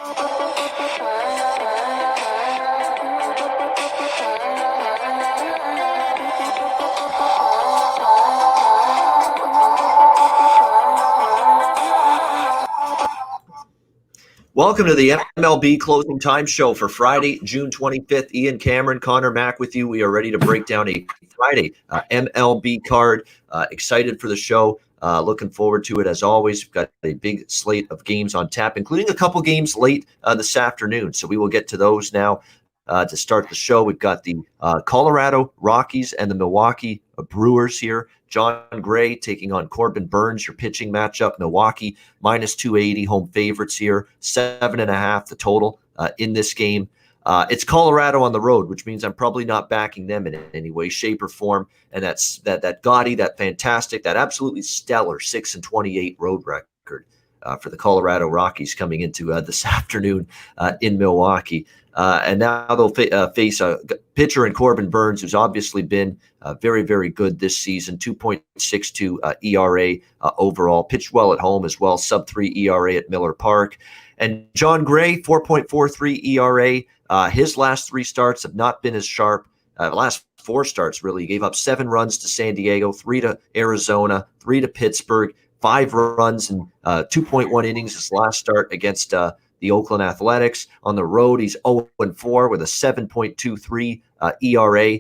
Welcome to the MLB Closing Time Show for Friday, June 25th. Ian Cameron, Conor Mack with you. We are ready to break down a Friday MLB card. Excited for the show. Looking forward to it as always. We've got a big slate of games on tap, including a couple games late this afternoon. So we will get to those now. To start the show, we've got the Colorado Rockies and the Milwaukee Brewers here. John Gray taking on Corbin Burns, your pitching matchup. Milwaukee minus 280, home favorites here. 7.5 the total in this game. It's Colorado on the road, which means I'm probably not backing them in any way, shape, or form. And that's that gaudy, that fantastic, that absolutely stellar 6-28 road record for the Colorado Rockies coming into this afternoon in Milwaukee. And now they'll face a pitcher in Corbin Burns, who's obviously been very, very good this season. 2.62 ERA overall. Pitched well at home as well. Sub-3 ERA at Miller Park. And John Gray, 4.43 ERA. His last 3 starts have not been as sharp. Last 4 starts, really. He gave up 7 runs to San Diego, 3 to Arizona, 3 to Pittsburgh, 5 runs in 2.1 innings his last start against the Oakland Athletics. On the road, he's 0-4 with a 7.23 ERA.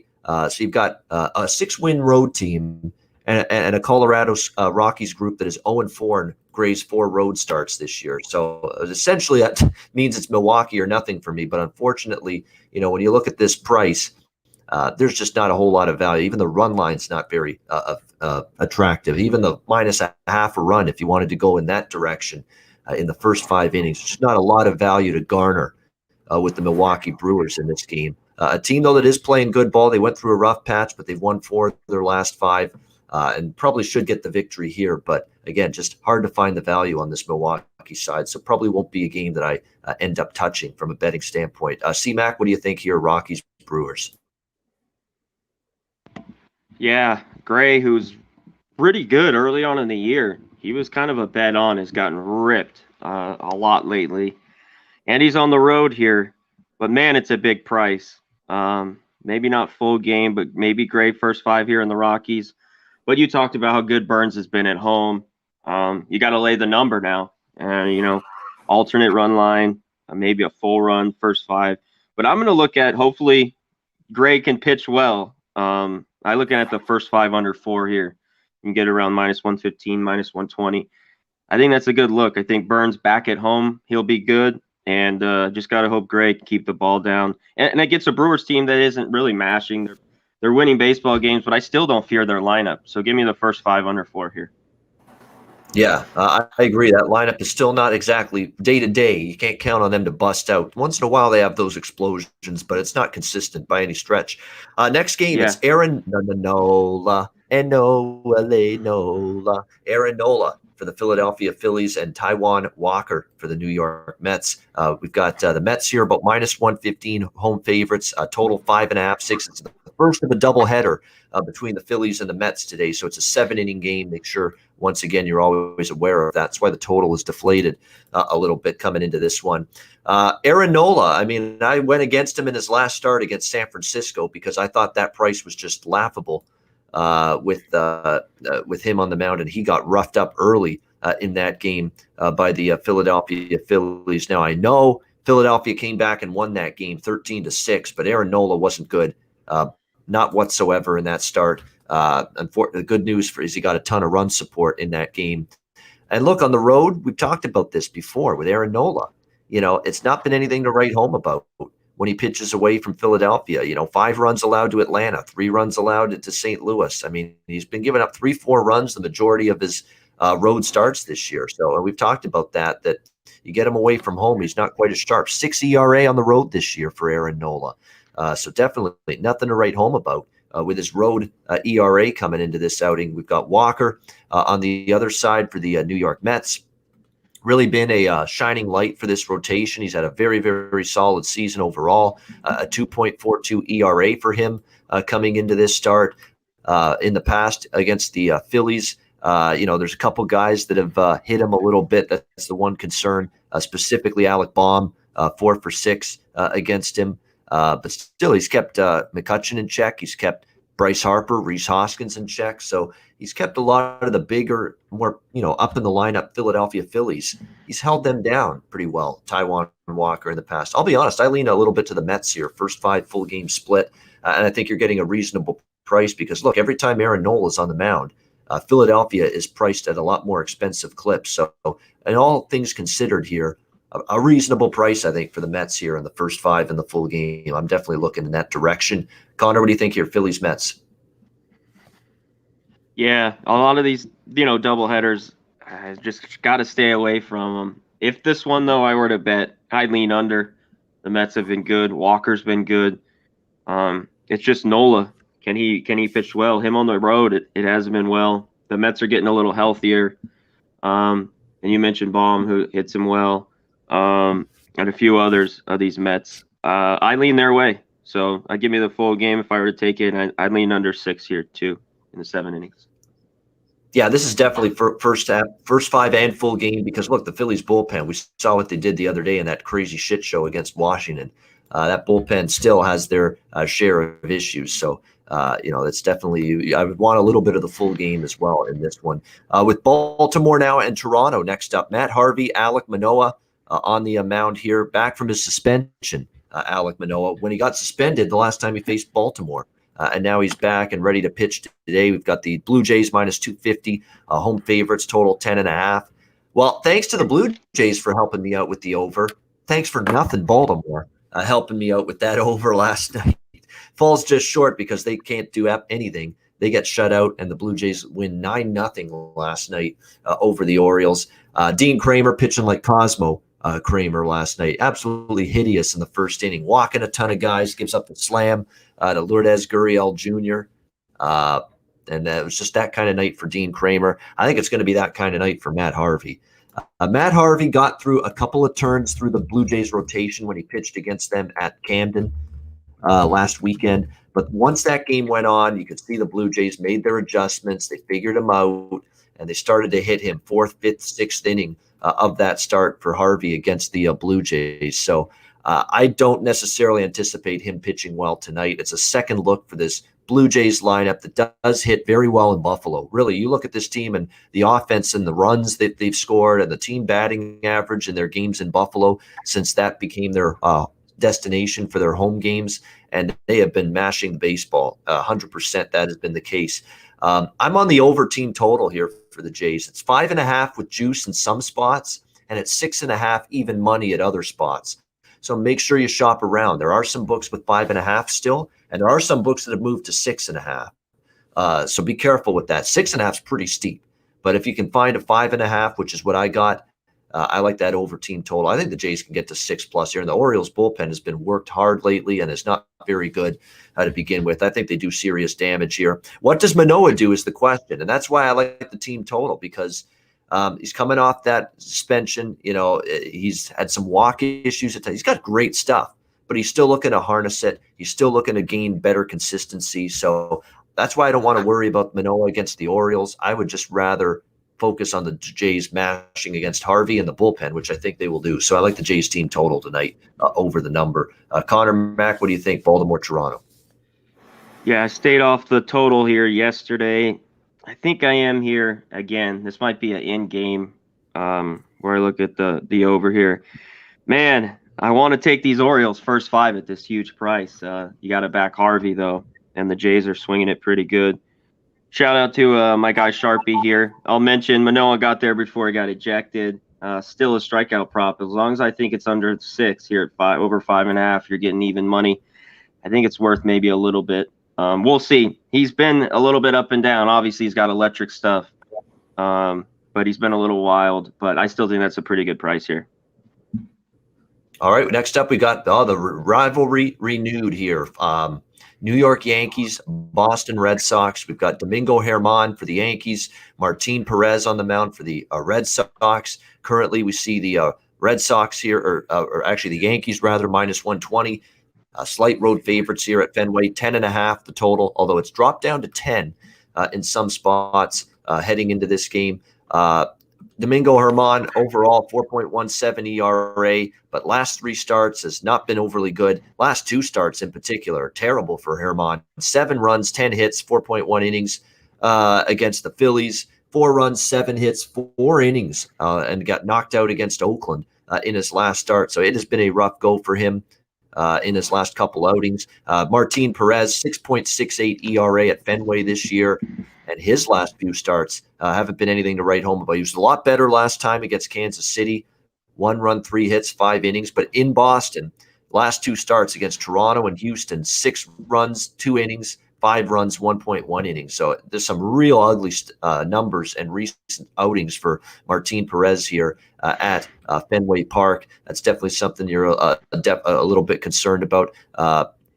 So you've got a 6-win road team and a Colorado Rockies group that is 0-4 and Gray's 4 road starts this year. So essentially that means it's Milwaukee or nothing for me. But unfortunately, when you look at this price, there's just not a whole lot of value. Even the run line's not very attractive. Even the minus a half a run, if you wanted to go in that direction, in the first 5 innings. Just not a lot of value to garner with the Milwaukee Brewers in this game. A team, though, that is playing good ball. They went through a rough patch, but they've won 4 of their last 5 and probably should get the victory here. But, again, just hard to find the value on this Milwaukee side. So probably won't be a game that I end up touching from a betting standpoint. C-Mac, what do you think here, Rockies, Brewers? Yeah, Gray, who's pretty good early on in the year. He was kind of a bet on, has gotten ripped a lot lately. And he's on the road here. But, man, it's a big price. Maybe not full game, but maybe Gray first 5 here in the Rockies. But you talked about how good Burns has been at home. You got to lay the number now. Alternate run line, maybe a full run first 5. But I'm going to look at, hopefully, Gray can pitch well. I'm looking at the first 5 under 4 here. You can get around minus 115, minus 120. I think that's a good look. I think Burns back at home, he'll be good. And just got to hope Gray can keep the ball down. And it gets a Brewers team that isn't really mashing. They're winning baseball games, but I still don't fear their lineup. So give me the first 5 under 4 here. Yeah, I agree. That lineup is still not exactly day-to-day. You can't count on them to bust out. Once in a while, they have those explosions, but it's not consistent by any stretch. Next game, It's Aaron Nola for the Philadelphia Phillies and Taijuan Walker for the New York Mets. We've got the Mets here about minus 115 home favorites, total 5.5, 6. It's the first of a doubleheader between the Phillies and the Mets today. So it's a 7-inning game. Make sure, once again, you're always aware of that. That's why the total is deflated a little bit coming into this one. Aaron Nola, I went against him in his last start against San Francisco because I thought that price was just laughable with him on the mound, and he got roughed up early in that game by the Philadelphia Phillies. Now, I know Philadelphia came back and won that game 13-6, but Aaron Nola wasn't good. Not whatsoever in that start. The good news is he got a ton of run support in that game. And look, on the road, we've talked about this before with Aaron Nola. It's not been anything to write home about when he pitches away from Philadelphia. 5 runs allowed to Atlanta, 3 runs allowed to St. Louis. He's been giving up 3-4 runs the majority of his road starts this year. So we've talked about that you get him away from home, he's not quite as sharp. 6 ERA on the road this year for Aaron Nola. So definitely nothing to write home about with his road ERA coming into this outing. We've got Walker on the other side for the New York Mets. Really been a shining light for this rotation. He's had a very, very solid season overall, a 2.42 ERA for him coming into this start. In the past against the Phillies, there's a couple guys that have hit him a little bit. That's the one concern specifically Alec Baum, 4 for 6 against him. But still, he's kept McCutchen in check. He's kept Bryce Harper, Rhys Hoskins in check. So he's kept a lot of the bigger, more, up in the lineup Philadelphia Phillies. He's held them down pretty well, Taijuan Walker in the past. I'll be honest, I lean a little bit to the Mets here, first 5 full game split. And I think you're getting a reasonable price because, look, every time Aaron Nola is on the mound, Philadelphia is priced at a lot more expensive clips. So, and all things considered here, a reasonable price, I think, for the Mets here in the first 5 in the full game. I'm definitely looking in that direction. Conor, what do you think here, Phillies, Mets? Yeah, a lot of these, doubleheaders, I just got to stay away from them. If this one, though, I were to bet, I'd lean under. The Mets have been good. Walker's been good. It's just Nola. Can he pitch well? Him on the road, it hasn't been well. The Mets are getting a little healthier. And you mentioned Baum, who hits him well. And a few others of these Mets. I lean their way. So I give me the full game if I were to take it. And I'd lean under 6 here, too, in the 7 innings. Yeah, this is definitely first 5 and full game because, look, the Phillies bullpen, we saw what they did the other day in that crazy shit show against Washington. That bullpen still has their share of issues. So, it's definitely – I would want a little bit of the full game as well in this one. With Baltimore now and Toronto next up, Matt Harvey, Alek Manoah on the mound here, back from his suspension, Alek Manoah, when he got suspended the last time he faced Baltimore. And now he's back and ready to pitch today. We've got the Blue Jays minus 250, home favorites, total 10.5. Well, thanks to the Blue Jays for helping me out with the over. Thanks for nothing, Baltimore, helping me out with that over last night. Falls just short because they can't do anything. They get shut out, and the Blue Jays win 9-0 last night over the Orioles. Dean Kramer pitching like Cosmo Kramer last night. Absolutely hideous in the first inning. Walking a ton of guys, gives up the slam to Lourdes Gurriel Jr. And it was just that kind of night for Dean Kramer. I think it's going to be that kind of night for Matt Harvey. Matt Harvey got through a couple of turns through the Blue Jays rotation when he pitched against them at Camden last weekend. But once that game went on, you could see the Blue Jays made their adjustments. They figured him out, and they started to hit him 4th, 5th, 6th inning of that start for Harvey against the Blue Jays. So I don't necessarily anticipate him pitching well tonight. It's a second look for this Blue Jays lineup that does hit very well in Buffalo. Really, you look at this team and the offense and the runs that they've scored and the team batting average in their games in Buffalo since that became their destination for their home games, and they have been mashing the baseball. 100% that has been the case. I'm on the over team total here for the Jays. It's 5.5 with juice in some spots, and it's 6.5 even money at other spots. So make sure you shop around. There are some books with 5.5 still, and there are some books that have moved to 6.5. So be careful with that. 6.5 is pretty steep, but if you can find a 5.5, which is what I got, I like that over team total. I think the Jays can get to 6+ here, and the Orioles bullpen has been worked hard lately and is not very good to begin with. I think they do serious damage here. What does Manoah do is the question, and that's why I like the team total because he's coming off that suspension. He's had some walk issues at times. He's got great stuff, but he's still looking to harness it. He's still looking to gain better consistency. So that's why I don't want to worry about Manoah against the Orioles. I would just rather focus on the Jays mashing against Harvey and the bullpen, which I think they will do. So I like the Jays team total tonight over the number. Conor, Mac, what do you think? Baltimore, Toronto. Yeah, I stayed off the total here yesterday. I think I am here again. This might be an in-game where I look at the over here. Man, I want to take these Orioles first 5 at this huge price. You got to back Harvey, though, and the Jays are swinging it pretty good. Shout out to my guy Sharpie here. I'll mention Manoah got there before he got ejected. Still a strikeout prop. As long as I think it's under 6 here at 5, over 5.5, you're getting even money. I think it's worth maybe a little bit. We'll see. He's been a little bit up and down. Obviously, he's got electric stuff, but he's been a little wild. But I still think that's a pretty good price here. All right, next up we got the rivalry renewed here. New York Yankees, Boston Red Sox. We've got Domingo Germán for the Yankees, Martin Perez on the mound for the Red Sox. Currently, we see the Red Sox here, or actually the Yankees rather, minus 120. Slight road favorites here at Fenway, 10.5 the total, although it's dropped down to 10 in some spots heading into this game. Domingo Germán overall 4.17 ERA, but last 3 starts has not been overly good. Last 2 starts in particular are terrible for Germán. 7 runs, 10 hits, 4.1 innings against the Phillies. 4 runs, 7 hits, 4 innings, and got knocked out against Oakland in his last start. So it has been a rough go for him in his last couple outings. Martin Perez, 6.68 ERA at Fenway this year. And his last few starts haven't been anything to write home about. He was a lot better last time against Kansas City. 1 run, 3 hits, 5 innings. But in Boston, last 2 starts against Toronto and Houston, 6 runs, 2 innings, 5 runs, 1.1 innings. So there's some real ugly numbers and recent outings for Martin Perez here at Fenway Park. That's definitely something you're a little bit concerned about.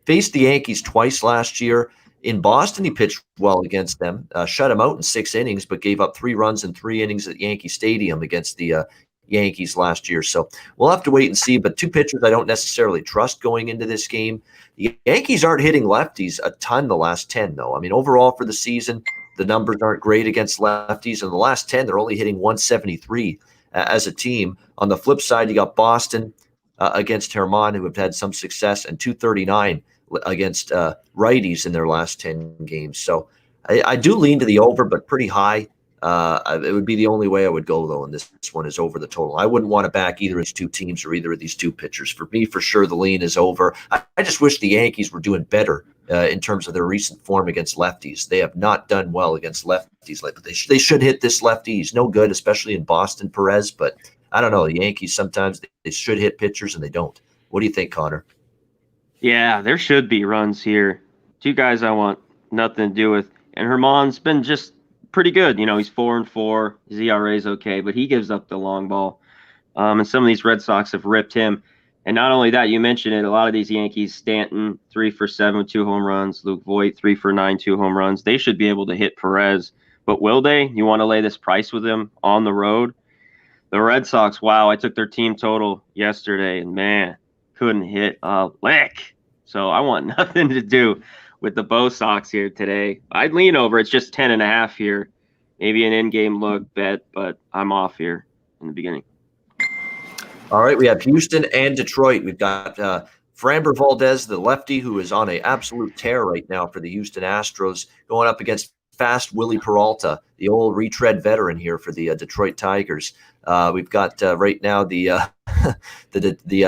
Faced the Yankees twice last year. In Boston, he pitched well against them, shut him out in 6 innings, but gave up 3 runs in 3 innings at Yankee Stadium against the Yankees last year. So we'll have to wait and see. But 2 pitchers I don't necessarily trust going into this game. The Yankees aren't hitting lefties a ton the last 10, though. I mean, overall for the season, the numbers aren't great against lefties. In the last 10, they're only hitting 173 as a team. On the flip side, you got Boston against Germán, who have had some success, and 239 against righties in their last 10 games. So I do lean to the over, but pretty high. It would be the only way I would go, though, and this one is over the total. I wouldn't want to back either of these 2 teams or either of these 2 pitchers. For me, for sure, the lean is over. I just wish the Yankees were doing better in terms of their recent form against lefties. They have not done well against lefties lately. They should hit this lefty. He's no good, especially in Boston, Perez, but I don't know. The Yankees sometimes they should hit pitchers and they don't. What do you think, Connor? Yeah, there should be runs here. 2 guys I want nothing to do with. And Germán's been just pretty good. You know, he's 4-4. His ERA is okay, but he gives up the long ball. And some of these Red Sox have ripped him. And not only that, you mentioned it, a lot of these Yankees, Stanton, 3 for 7, 2 home runs. Luke Voit, 3 for 9, 2 home runs. They should be able to hit Perez. But will they? You want to lay this price with him on the road? The Red Sox, wow, I took their team total yesterday, and man, couldn't hit a lick. So I want nothing to do with the Bo Sox here today. I'd lean over. It's just 10.5 here. Maybe an in-game look bet, but I'm off here in the beginning. All right, we have Houston and Detroit. We've got Framber Valdez, the lefty, who is on an absolute tear right now for the Houston Astros, going up against fast Willie Peralta, the old retread veteran here for the Detroit Tigers. We've got right now the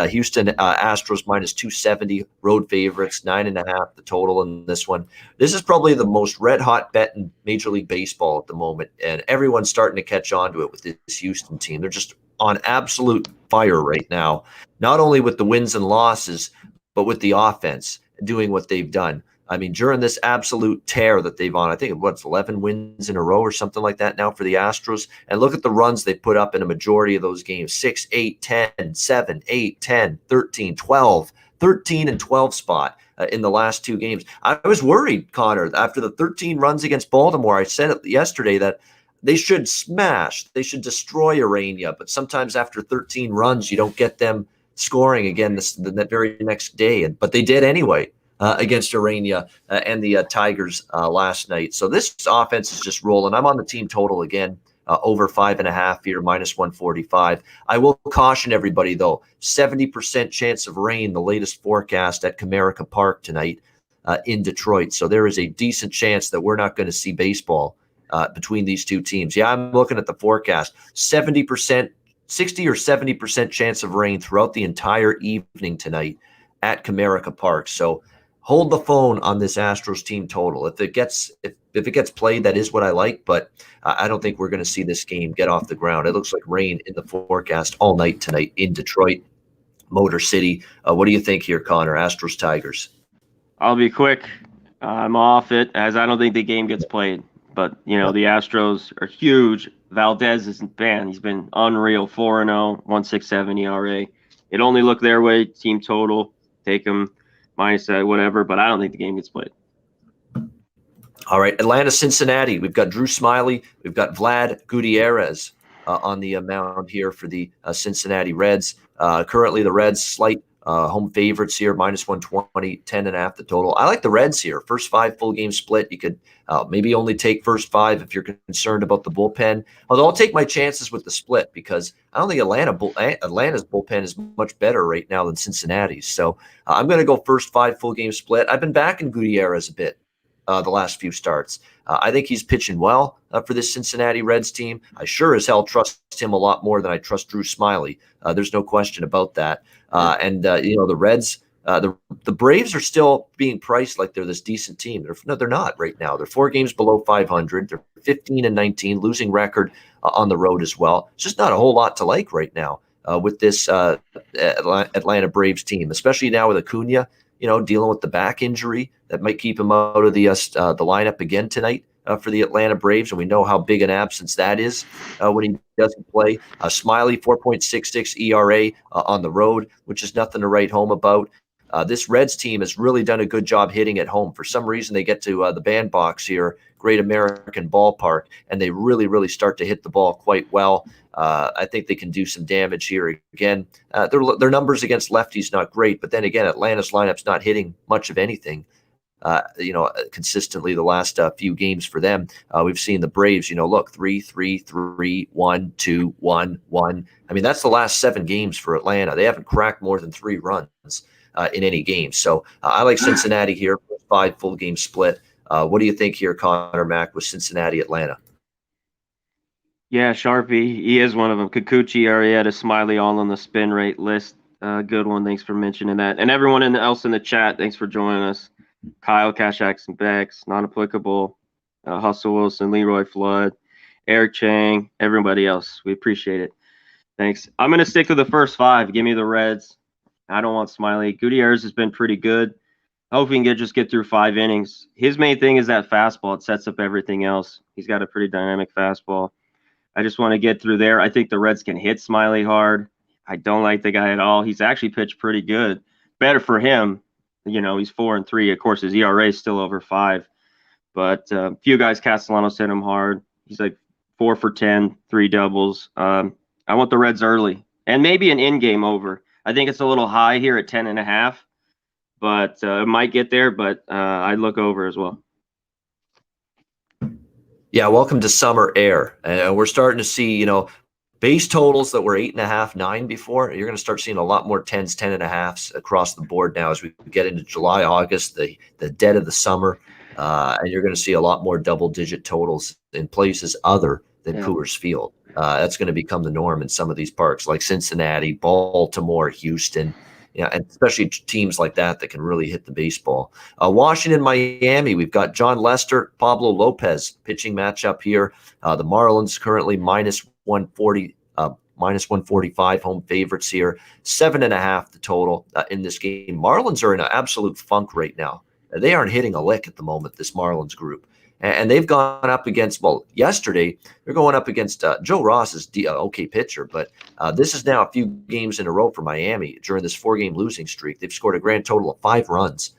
Houston Astros minus 270 road favorites, 9.5 the total in this one. This is probably the most red hot bet in Major League Baseball at the moment, and everyone's starting to catch on to it with this Houston team. They're just on absolute fire right now, not only with the wins and losses, but with the offense doing what they've done. I mean, during this absolute tear that they've on, I think what's 11 wins in a row or something like that now for the Astros. And look at the runs they put up in a majority of those games: 6, 8, 10, 7, 8, 10, 13, 12, 13 and 12 spot in the last 2 games. I was worried, Connor, after the 13 runs against Baltimore. I said it yesterday that they should smash, they should destroy Urania. But sometimes after 13 runs, you don't get them scoring again the very next day. But they did anyway. Against Urania and the Tigers last night. So this offense is just rolling. I'm on the team total again, over 5.5 here, minus 145. I will caution everybody, though, 70% chance of rain, the latest forecast at Comerica Park tonight in Detroit. So there is a decent chance that we're not going to see baseball between these 2 teams. Yeah, I'm looking at the forecast. 70%, 60 or 70% chance of rain throughout the entire evening tonight at Comerica Park. So hold the phone on this Astros team total. If it gets played, that is what I like, but I don't think we're going to see this game get off the ground. It looks like rain in the forecast all night tonight in Detroit, Motor City. What do you think here, Connor? Astros Tigers. I'll be quick. I'm off it, as I don't think the game gets played. But you know, the Astros are huge. Valdez isn't bad. He's been unreal. 4-0, 1.67 ERA. It only looked their way. Team total. Take them. Minus whatever, but I don't think the game gets played. All right, Atlanta, Cincinnati. We've got Drew Smyly. We've got Vlad Gutierrez on the mound here for the Cincinnati Reds. Currently, the Reds slight Home favorites here, minus 120, 10.5 the total. I like the Reds here. First 5 full game split. You could maybe only take first 5 if you're concerned about the bullpen. Although I'll take my chances with the split because I don't think Atlanta's bullpen is much better right now than Cincinnati's. So I'm going to go first 5 full game split. I've been backing Gutierrez a bit the last few starts. I think he's pitching well for this Cincinnati Reds team. I sure as hell trust him a lot more than I trust Drew Smyly. There's no question about that. The Reds, the Braves are still being priced like they're this decent team. They're not right now. They're 4 games below 500. They're 15-19, losing record on the road as well. It's just not a whole lot to like right now with this Atlanta Braves team, especially now with Acuna, dealing with the back injury that might keep him out of the lineup again tonight for the Atlanta Braves, and we know how big an absence that is when he doesn't play. Smyly, 4.66 ERA on the road, which is nothing to write home about. This Reds team has really done a good job hitting at home. For some reason, they get to the bandbox here, Great American Ballpark, and they really, really start to hit the ball quite well. I think they can do some damage here again. Their numbers against lefties not great, but then again, Atlanta's lineup's not hitting much of anything. Consistently the last few games for them. We've seen the Braves, look, 3-3-3, 1-2-1-1. I mean, that's the last 7 games for Atlanta. They haven't cracked more than 3 runs in any game. So I like Cincinnati here, 5 full game split. What do you think here, Conor Mac, with Cincinnati, Atlanta? Yeah, Sharpie, he is one of them. Kikuchi, Arrieta, Smyly, all on the spin rate list. Good one. Thanks for mentioning that. And everyone else in the chat, thanks for joining us. Kyle, Cash Action Bex, non-applicable, Hustle Wilson, Leroy Flood, Eric Chang, everybody else. We appreciate it. Thanks. I'm going to stick to the first 5. Give me the Reds. I don't want Smyly. Gutierrez has been pretty good. I hope he can just get through 5 innings. His main thing is that fastball. It sets up everything else. He's got a pretty dynamic fastball. I just want to get through there. I think the Reds can hit Smyly hard. I don't like the guy at all. He's actually pitched pretty good. Better for him. He's 4-3. Of course, his ERA is still over 5. But a few guys, Castellanos hit him hard. He's like 4 for 10, 3 doubles. I want the Reds early and maybe an in-game over. I think it's a little high here at 10.5, but it might get there. But I'd look over as well. Yeah, welcome to summer air. And we're starting to see, base totals that were 8.5, 9 before. You're going to start seeing a lot more 10s, 10.5s across the board now as we get into July, August, the dead of the summer. And you're going to see a lot more double-digit totals in places other than Coors Field. That's going to become the norm in some of these parks like Cincinnati, Baltimore, Houston. And especially teams like that can really hit the baseball. Washington, Miami, we've got John Lester, Pablo Lopez pitching matchup here. The Marlins currently minus 140, minus 145 home favorites here. 7.5 the total in this game. Marlins are in an absolute funk right now. They aren't hitting a lick at the moment, this Marlins group. And they've gone up against, yesterday, they're going up against Joe Ross is okay pitcher, but this is now a few games in a row for Miami during this 4-game losing streak. They've scored a grand total of 5 runs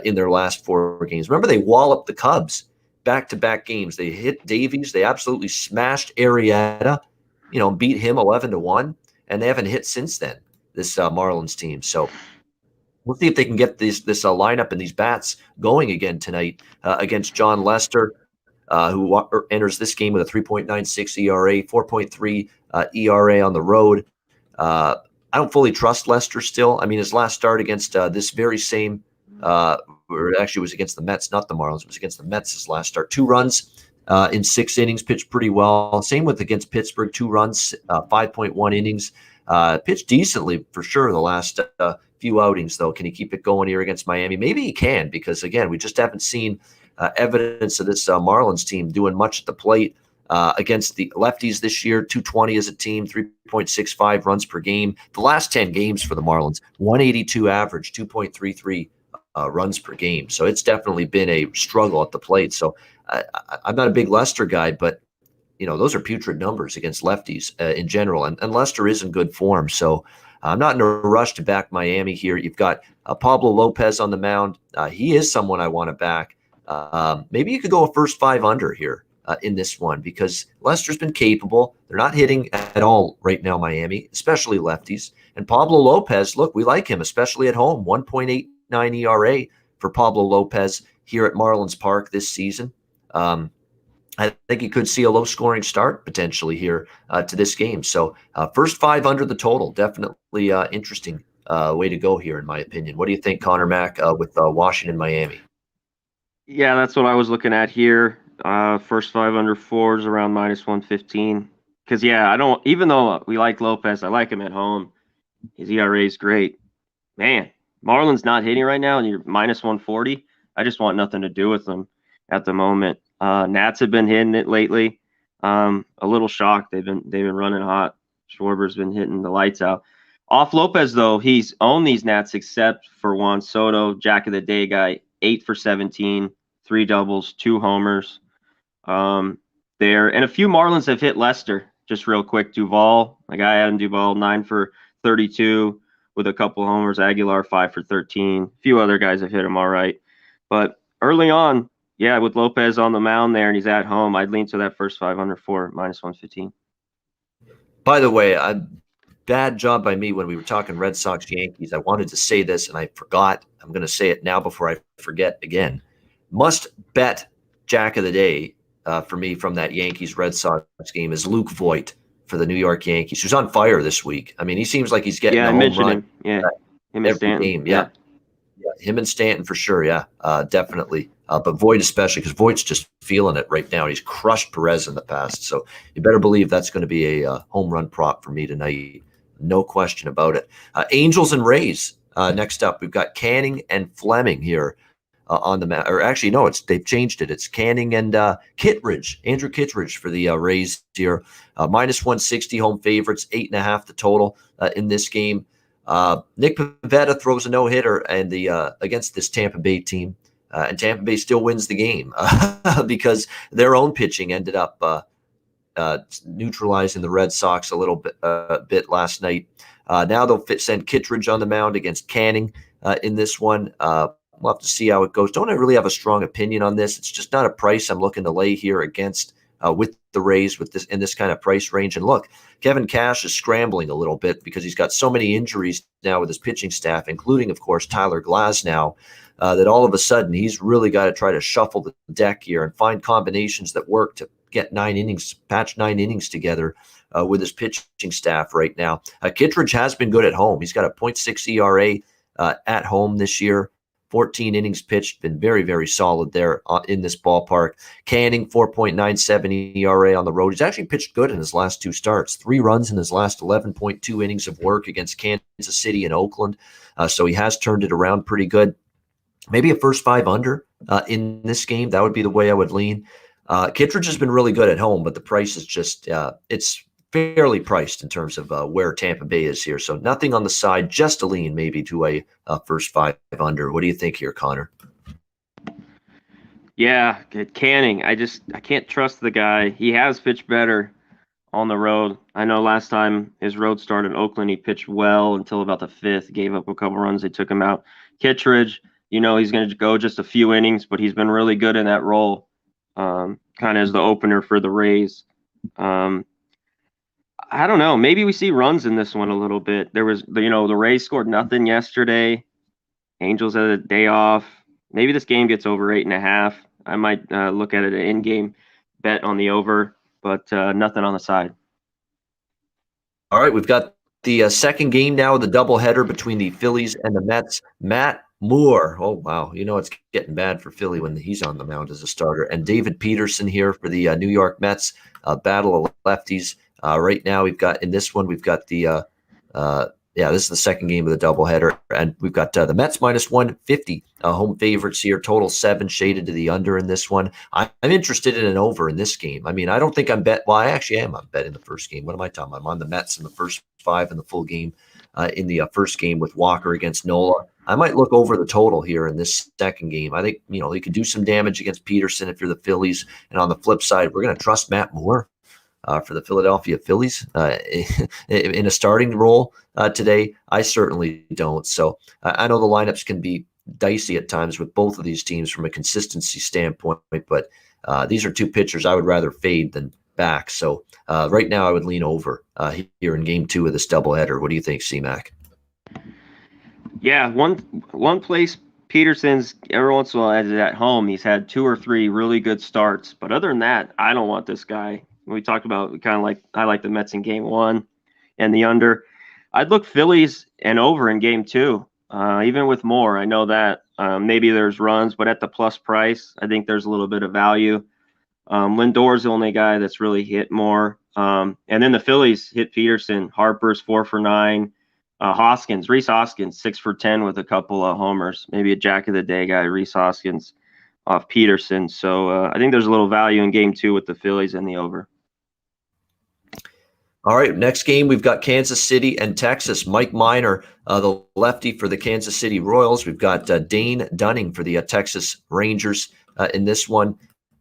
in their last 4 games. Remember, they walloped the Cubs back-to-back games. They hit Davies. They absolutely smashed Arrieta, beat him 11-1, and they haven't hit since then, this Marlins team. So we'll see if they can get this lineup and these bats going again tonight against John Lester, who enters this game with a 3.96 ERA, 4.3 ERA on the road. I don't fully trust Lester still. I mean, his last start against this very same, or actually was against the Mets, not the Marlins. It was against the Mets his last start. 2 runs in 6 innings, pitched pretty well. Same with against Pittsburgh, 2 runs, 5.1 innings. Pitched decently for sure the last few outings, though. Can he keep it going here against Miami? Maybe he can, because again, we just haven't seen evidence of this Marlins team doing much at the plate against the lefties this year. 220 as a team, 3.65 runs per game. The last 10 games for the Marlins, 182 average, 2.33 runs per game. So it's definitely been a struggle at the plate. So I'm not a big Lester guy, but those are putrid numbers against lefties in general, and Lester is in good form. So I'm not in a rush to back Miami here. You've got Pablo Lopez on the mound. He is someone I want to back. Maybe you could go a first 5 under here in this one because Lester's been capable. They're not hitting at all right now, Miami, especially lefties. And Pablo Lopez, look, we like him, especially at home. 1.89 ERA for Pablo Lopez here at Marlins Park this season. I think you could see a low-scoring start potentially here to this game. So first 5 under the total, definitely interesting way to go here, in my opinion. What do you think, Conor Mack, with Washington, Miami? Yeah, that's what I was looking at here. First 5 under 4s around -115. Because, yeah, I don't – even though we like Lopez, I like him at home. His ERA is great. Man, Marlins not hitting right now, and you're -140. I just want nothing to do with them at the moment. Nats have been hitting it lately. A little shocked. They've been running hot. Schwarber's been hitting the lights out. Off Lopez, though, he's owned these Nats except for Juan Soto, Jack of the Day guy, 8 for 17, 3 doubles, 2 homers. There and a few Marlins have hit Lester. Just real quick, Duvall, my guy Adam Duvall, 9 for 32 with a couple homers. Aguilar, 5 for 13. A few other guys have hit him all right. But early on, yeah, with Lopez on the mound there and he's at home, I'd lean to that first 5 under 4 -115. By the way, bad job by me when we were talking Red Sox Yankees. I wanted to say this and I forgot. I'm going to say it now before I forget again. Must bet Jack of the Day for me from that Yankees Red Sox game is Luke Voigt for the New York Yankees, who's on fire this week. I mean, he seems like he's getting a home run. Him. Yeah, him and every Stanton. game. Yeah, him and Stanton for sure. Yeah, definitely. But Voigt especially, because Voigt's just feeling it right now. He's crushed Perez in the past, so you better believe that's going to be a home run prop for me tonight. No question about it. Angels and Rays. Next up, we've got Canning and Fleming here on the map. Or actually, no, they've changed it. It's Canning and Kittredge. Andrew Kittredge for the Rays here. -160 home favorites, 8.5 the total in this game. Nick Pivetta throws a no-hitter and against this Tampa Bay team. And Tampa Bay still wins the game because their own pitching ended up neutralizing the Red Sox a little bit last night. Now they'll send Kittredge on the mound against Canning in this one. We'll have to see how it goes. Don't really have a strong opinion on this. It's just not a price I'm looking to lay here against with the Rays with this in this kind of price range. And look, Kevin Cash is scrambling a little bit because he's got so many injuries now with his pitching staff, including, of course, Tyler Glasnow, that all of a sudden he's really got to try to shuffle the deck here and find combinations that work to get patch 9 innings together with his pitching staff right now. Kittredge has been good at home. He's got a .6 ERA at home this year. 14 innings pitched, been very, very solid there in this ballpark. Canning, 4.97 ERA on the road. He's actually pitched good in his last 2 starts. 3 runs in his last 11.2 innings of work against Kansas City and Oakland. So he has turned it around pretty good. Maybe a first 5 under in this game. That would be the way I would lean. Kittredge has been really good at home, but the price is just it's fairly priced in terms of where Tampa Bay is here. So nothing on the side, just a lean maybe to a first 5 under. What do you think here, Connor? Yeah, Canning. I can't trust the guy. He has pitched better on the road. I know last time his road start in Oakland, he pitched well until about the 5th, gave up a couple runs. They took him out. Kittredge, he's going to go just a few innings, but he's been really good in that role, kind of as the opener for the Rays. I don't know. Maybe we see runs in this one a little bit. There was, the Rays scored nothing yesterday. Angels had a day off. Maybe this game gets over 8.5. I might look at it an in-game bet on the over, but nothing on the side. All right, we've got the second game now, the doubleheader between the Phillies and the Mets. Matt Moore. Oh, wow. It's getting bad for Philly when he's on the mound as a starter. And David Peterson here for the New York Mets. Battle of lefties. Right now, we've got this is the second game of the doubleheader, and we've got the Mets -150 home favorites here, total 7 shaded to the under in this one. I'm interested in an over in this game. I mean, I don't think I'm bet. Well, I actually am. I'm betting the first game. What am I talking about? I'm on the Mets in the first 5 in the full game in the first game with Walker against Nola. I might look over the total here in this second game. I think he could do some damage against Peterson if you're the Phillies, and on the flip side, we're going to trust Matt Moore for the Philadelphia Phillies in a starting role today. I certainly don't. So I know the lineups can be dicey at times with both of these teams from a consistency standpoint, but These are two pitchers I would rather fade than back. So right now I would lean over here in game 2 of this doubleheader. What do you think, C-Mac? Yeah, one place Peterson's every once in a while is at home. He's had 2 or 3 really good starts, but other than that, I don't want this guy. We talked about I like the Mets in game 1 and the under. I'd look Phillies and over in game 2, even with more. I know that maybe there's runs, but at the plus price, I think there's a little bit of value. Lindor's the only guy that's really hit more. And then the Phillies hit Peterson. Harper's 4 for 9. Rhys Hoskins, 6 for 10 with a couple of homers. Maybe a jack of the day guy, Rhys Hoskins off Peterson. So I think there's a little value in game 2 with the Phillies and the over. All right, next game, we've got Kansas City and Texas. Mike Minor, the lefty for the Kansas City Royals. We've got Dane Dunning for the Texas Rangers in this one.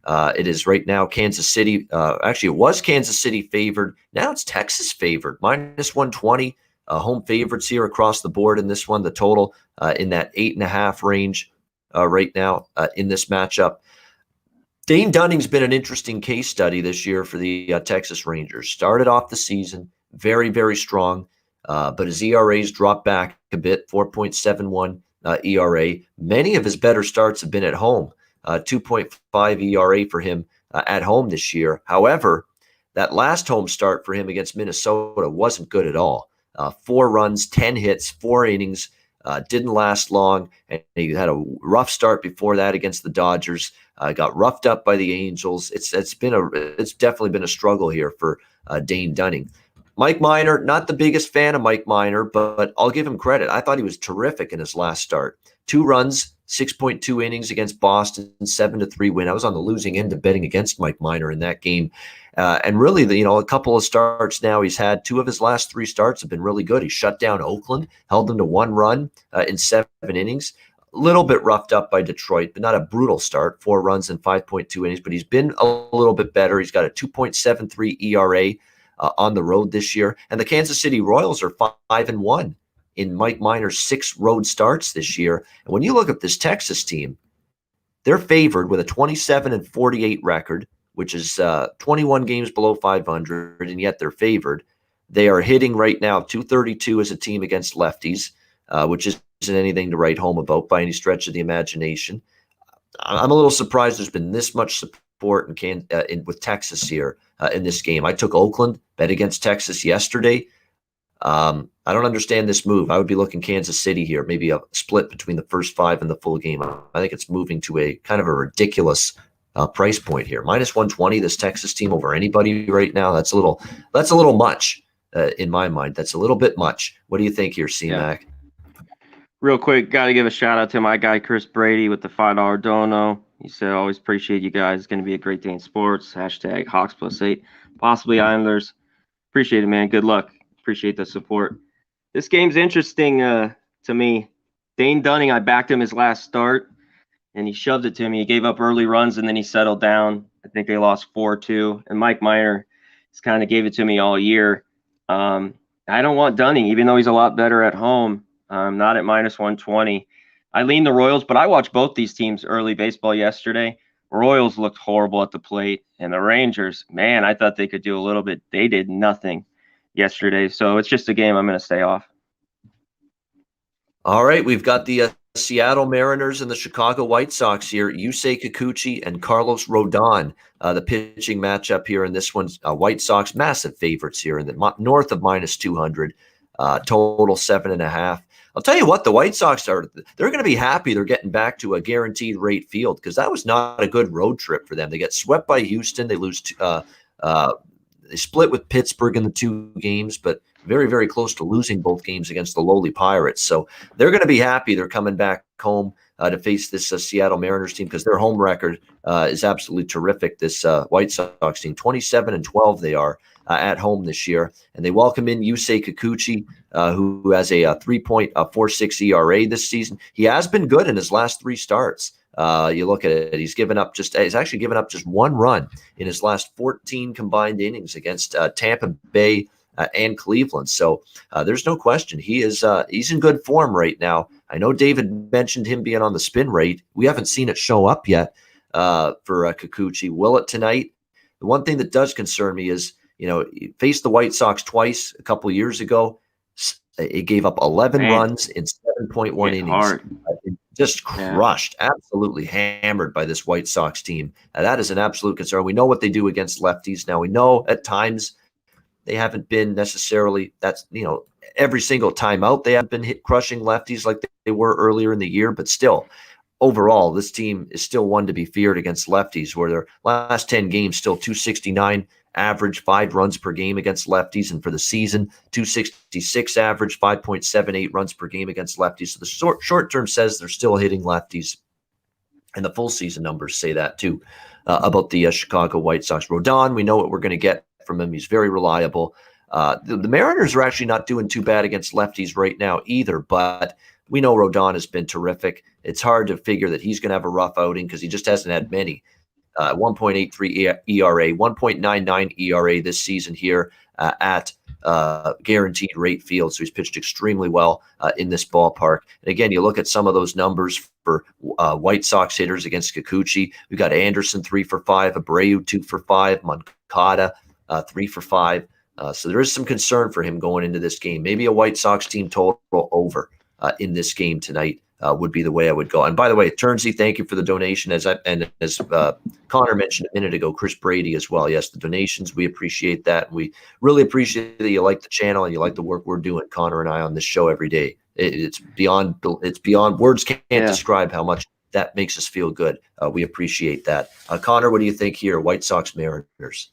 It is right now Kansas City. Actually, it was Kansas City favored. Now it's Texas favored, minus 120. Home favorites here across the board in this one. The total in that 8.5 range right now in this matchup. Dane Dunning's been an interesting case study this year for the Texas Rangers. Started off the season very, very strong, but his ERA's dropped back a bit, 4.71 ERA. Many of his better starts have been at home, 2.5 ERA for him at home this year. However, that last home start for him against Minnesota wasn't good at all. 4 runs, 10 hits, 4 innings, didn't last long, and he had a rough start before that against the Dodgers. Got roughed up by the Angels. It's definitely been a struggle here for Dane Dunning. Mike Minor, not the biggest fan of Mike Minor, but I'll give him credit. I thought he was terrific in his last start. 2 runs, 6.2 innings against Boston, 7-3 win. I was on the losing end of betting against Mike Minor in that game. And really, a couple of starts now he's had. 2 of his last 3 starts have been really good. He shut down Oakland, held them to 1 run in 7 innings. A little bit roughed up by Detroit, but not a brutal start. 4 runs in 5.2 innings, but he's been a little bit better. He's got a 2.73 ERA on the road this year. And the Kansas City Royals are 5-1 in Mike Minor's 6 road starts this year. And when you look at this Texas team, they're favored with a 27-48 record, which is 21 games below 500, and yet they're favored. They are hitting right now 232 as a team against lefties, which isn't anything to write home about by any stretch of the imagination. I'm a little surprised there's been this much support with Texas here in this game. I took Oakland, bet against Texas yesterday. I don't understand this move. I would be looking Kansas City here, maybe a split between the first 5 and the full game. I think it's moving to a kind of a ridiculous price point here. Minus 120, this Texas team over anybody right now. That's a little much in my mind. That's a little bit much. What do you think here, C-Mac? Yeah. Real quick, got to give a shout out to my guy, Chris Brady, with the $5 dono. He said, always appreciate you guys. It's going to be a great day in sports. # Hawks +8, possibly Islanders. Appreciate it, man. Good luck. Appreciate the support. This game's interesting to me. Dane Dunning, I backed him his last start, and he shoved it to me. He gave up early runs, and then he settled down. I think they lost 4-2. And Mike Minor just kind of gave it to me all year. I don't want Dunning, even though he's a lot better at home. Not at minus 120. I lean the Royals, but I watched both these teams early baseball yesterday. Royals looked horrible at the plate, and the Rangers, man, I thought they could do a little bit. They did nothing yesterday, so it's just a game I'm going to stay off. All right, we've got the Seattle Mariners and the Chicago White Sox here. Yusei Kikuchi and Carlos Rodon, the pitching matchup here in this one. White Sox, massive favorites here in the north of minus 200, total 7.5. I'll tell you what, the White Sox they're going to be happy they're getting back to a guaranteed rate field because that was not a good road trip for them. They get swept by Houston. They lose. They split with Pittsburgh in the 2 games, but very, very close to losing both games against the lowly Pirates. So they're going to be happy they're coming back home to face this Seattle Mariners team because their home record is absolutely terrific. This White Sox team, 27-12 they are at home this year. And they welcome in Yusei Kikuchi, who has a 3.46 ERA this season. He has been good in his last 3 starts. You look at it, he's actually given up just 1 run in his last 14 combined innings against Tampa Bay and Cleveland. So there's no question he's in good form right now. I know David mentioned him being on the spin rate. We haven't seen it show up yet for Kikuchi. Will it tonight? The one thing that does concern me is, he faced the White Sox twice a couple of years ago. It gave up 11 runs in 7.1 innings. Hard. Just crushed, absolutely hammered by this White Sox team. That is an absolute concern. We know what they do against lefties. Now, we know at times they haven't been necessarily, every single time out, they haven't been crushing lefties like they were earlier in the year, but still, overall, this team is still one to be feared against lefties, where their last 10 games still 269 average, 5 runs per game against lefties, and for the season, 266 average, 5.78 runs per game against lefties. So the short term says they're still hitting lefties, and the full season numbers say that too about the Chicago White Sox. Rodon, we know what we're going to get from him. He's very reliable. The Mariners are actually not doing too bad against lefties right now either, but we know Rodon has been terrific. It's hard to figure that he's going to have a rough outing because he just hasn't had many. 1.83 ERA, 1.99 ERA this season here at guaranteed rate field. So he's pitched extremely well in this ballpark. And again, you look at some of those numbers for White Sox hitters against Kikuchi. We've got Anderson 3 for 5, Abreu 2 for 5, Moncada 3 for 5. So there is some concern for him going into this game. Maybe a White Sox team total over in this game tonight would be the way I would go. And by the way, Turnsey, thank you for the donation. As Conor mentioned a minute ago, Chris Brady as well. Yes, the donations, we appreciate that. We really appreciate that you like the channel and you like the work we're doing, Conor and I, on this show every day. It's beyond words can't describe how much that makes us feel good. We appreciate that. Conor, what do you think here? White Sox Mariners.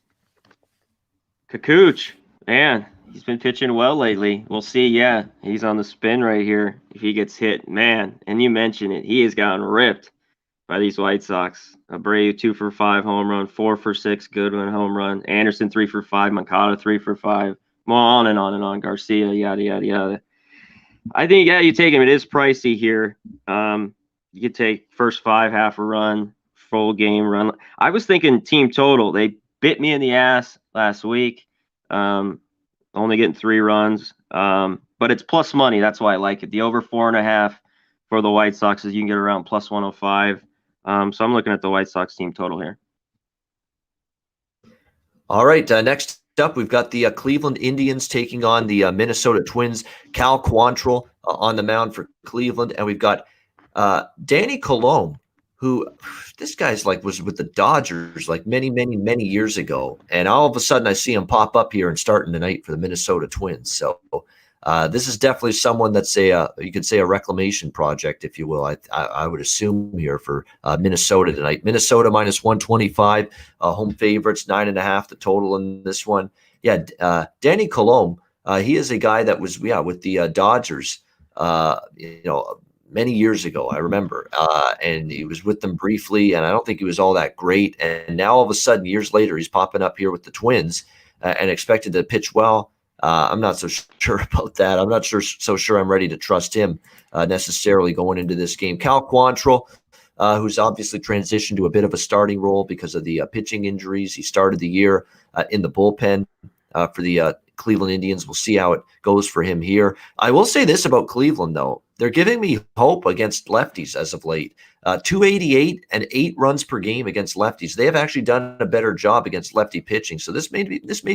Kikuchi, man, he's been pitching well lately. We'll see. Yeah, he's on the spin right here. If he gets hit, man, and you mentioned it, he has gotten ripped by these White Sox. Abreu 2 for 5 home run, 4 for 6 Goodwin home run, Anderson 3 for 5, Moncada 3 for 5. Well, on and on and on. Garcia, yada yada yada. I think you take him. It is pricey here. You could take first 5, half a run, full game run. I was thinking team total. They bit me in the ass last week. Only getting 3 runs. But it's plus money. That's why I like it. The over 4.5 for the White Sox is you can get around plus 105. So I'm looking at the White Sox team total here. All right. Next up, we've got the Cleveland Indians taking on the Minnesota Twins. Cal Quantrill on the mound for Cleveland. And we've got Danny Colomé, who this guy's was with the Dodgers many, many, many years ago. And all of a sudden I see him pop up here and starting tonight for the Minnesota Twins. So this is definitely someone that's you could say a reclamation project, if you will. I would assume here for Minnesota tonight. Minnesota minus 125, home favorites, 9.5 the total in this one. Yeah, Danny Colomé, he is a guy that was with the Dodgers, many years ago, I remember, and he was with them briefly, and I don't think he was all that great. And now all of a sudden, years later, he's popping up here with the Twins and expected to pitch well. I'm not so sure about that. I'm not so sure I'm ready to trust him necessarily going into this game. Cal Quantrill, who's obviously transitioned to a bit of a starting role because of the pitching injuries. He started the year in the bullpen for the Cleveland Indians. We'll see how it goes for him here. I will say this about Cleveland, though. They're giving me hope against lefties as of late. 288 and 8 runs per game against lefties. They have actually done a better job against lefty pitching. So this may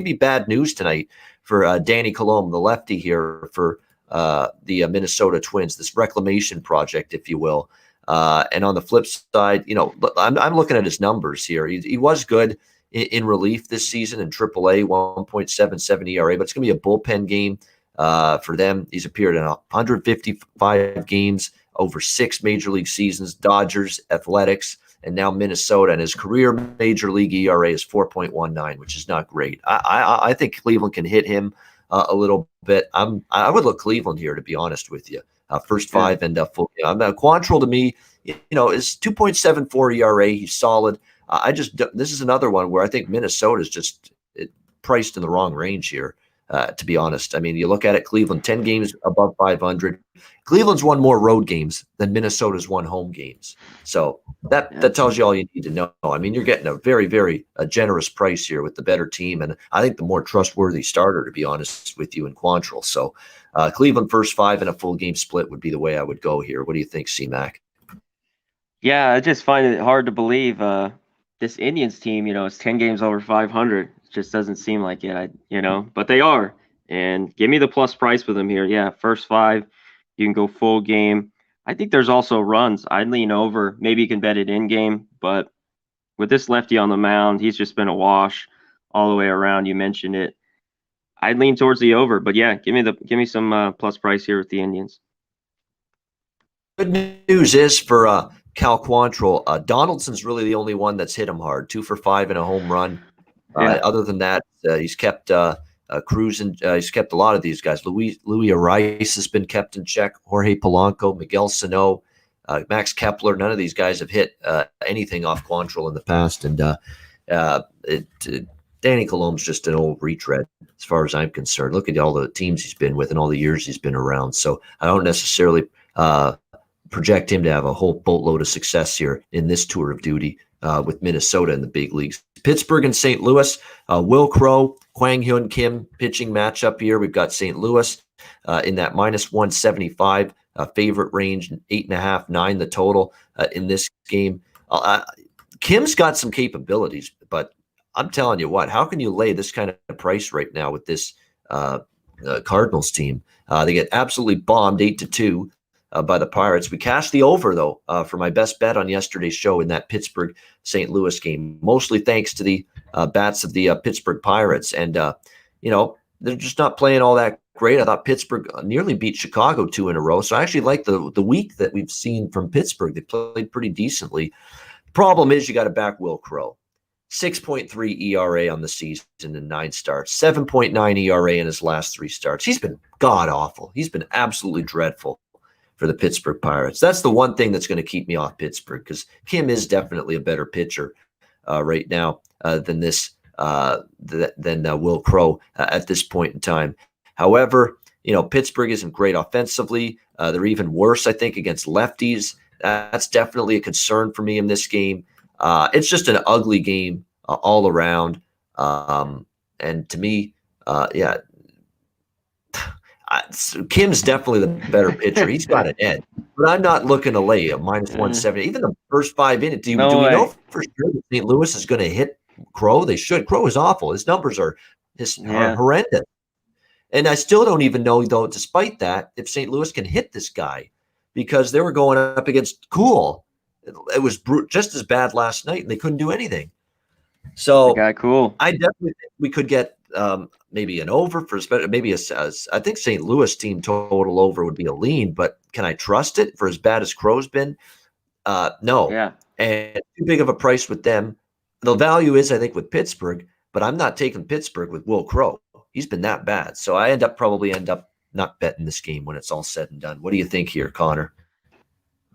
be bad news tonight for Danny Colomé, the lefty here for the Minnesota Twins, this reclamation project, if you will. And on the flip side, I'm looking at his numbers here. He was good in relief this season in AAA, 1.77 ERA, but it's going to be a bullpen game for them. He's appeared in 155 games over 6 major league seasons, Dodgers, Athletics, and now Minnesota. And his career major league ERA is 4.19, which is not great. I think Cleveland can hit him a little bit. I would look Cleveland here, to be honest with you. First 5 and full. Quantrill to me, is 2.74 ERA. He's solid. This is another one where I think Minnesota is just priced in the wrong range here, to be honest. I mean, you look at it, Cleveland, 10 games above 500. Cleveland's won more road games than Minnesota's won home games. So that tells you all you need to know. I mean, you're getting a very, very generous price here with the better team, and I think the more trustworthy starter, to be honest with you, in Quantrill. So Cleveland first 5 and a full game split would be the way I would go here. What do you think, C-Mac? Yeah, I just find it hard to believe this Indians team, is 10 games over 500. It just doesn't seem like it, but they are. And give me the plus price with them here. Yeah, first five, you can go full game. I think there's also runs. I'd lean over. Maybe you can bet it in game, but with this lefty on the mound, he's just been a wash all the way around. You mentioned it. I'd lean towards the over, but yeah, give me some plus price here with the Indians. Good news is for Cal Quantrill, Donaldson's really the only one that's hit him hard. 2 for 5 and a home run. Yeah. Other than that, he's kept cruising. He's kept a lot of these guys. Louis Arias has been kept in check. Jorge Polanco, Miguel Sano, Max Kepler. None of these guys have hit anything off Quantrill in the past. And Danny Colom's just an old retread as far as I'm concerned. Look at all the teams he's been with and all the years he's been around. So I don't necessarily project him to have a whole boatload of success here in this tour of duty with Minnesota in the big leagues. Pittsburgh and St. Louis, Will Crow, Kwang Hyun Kim pitching matchup here. We've got St. Louis in that minus 175 favorite range, 8.5, 9 the total in this game. Kim's got some capabilities, but I'm telling you what, how can you lay this kind of price right now with this Cardinals team? They get absolutely bombed 8-2. By the Pirates. We cashed the over, though, for my best bet on yesterday's show in that Pittsburgh-St. Louis game, mostly thanks to the bats of the Pittsburgh Pirates. And, they're just not playing all that great. I thought Pittsburgh nearly beat Chicago 2 in a row. So I actually like the week that we've seen from Pittsburgh. They played pretty decently. Problem is you got to back Will Crow. 6.3 ERA on the season in 9 starts, 7.9 ERA in his last 3 starts. He's been god-awful. He's been absolutely dreadful for the Pittsburgh Pirates. That's the one thing that's going to keep me off Pittsburgh, because Kim is definitely a better pitcher right now than Will Crow at this point in time. However, Pittsburgh isn't great offensively. They're even worse, I think, against lefties. That's definitely a concern for me in this game. It's just an ugly game all around. And to me, Kim's definitely the better pitcher. He's got an edge, but I'm not looking to lay a minus 170. Even the first 5 innings. Do we know for sure that St. Louis is going to hit Crow? They should. Crow is awful. His numbers are horrendous. And I still don't even know, though, despite that, if St. Louis can hit this guy, because they were going up against Cool. It was just as bad last night, and they couldn't do anything. So, Cool. I definitely think we could get maybe an over for maybe I think St. Louis team total over would be a lean, but can I trust it for as bad as Crow's been? No. Yeah. And too big of a price with them. The value is, I think, with Pittsburgh, but I'm not taking Pittsburgh with Will Crow. He's been that bad. So I probably end up not betting this game when it's all said and done. What do you think here, Connor?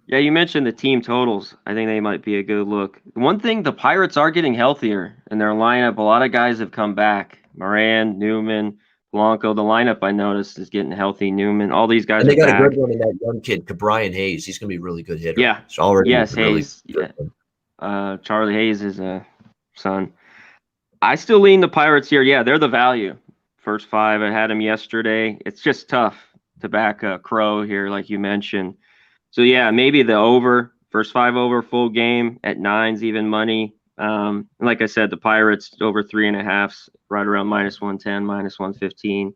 Yeah, you mentioned the team totals. I think they might be a good look. One thing, the Pirates are getting healthier in their lineup. A lot of guys have come back. Moran, Newman, Blanco. The lineup, I noticed, is getting healthy. Newman, all these guys. And they got back. a good one in that young kid, Brian Hayes. He's going to be a really good hitter. Yeah. It's already Hayes. Yeah. Charlie Hayes is a son. I still lean the Pirates here. Yeah, they're the value. First 5, I had them yesterday. It's just tough to back Crow here, like you mentioned. So, yeah, maybe the over, first 5 over, full game at 9's even money. Like I said, the Pirates over 3.5, right around minus 110, minus 115.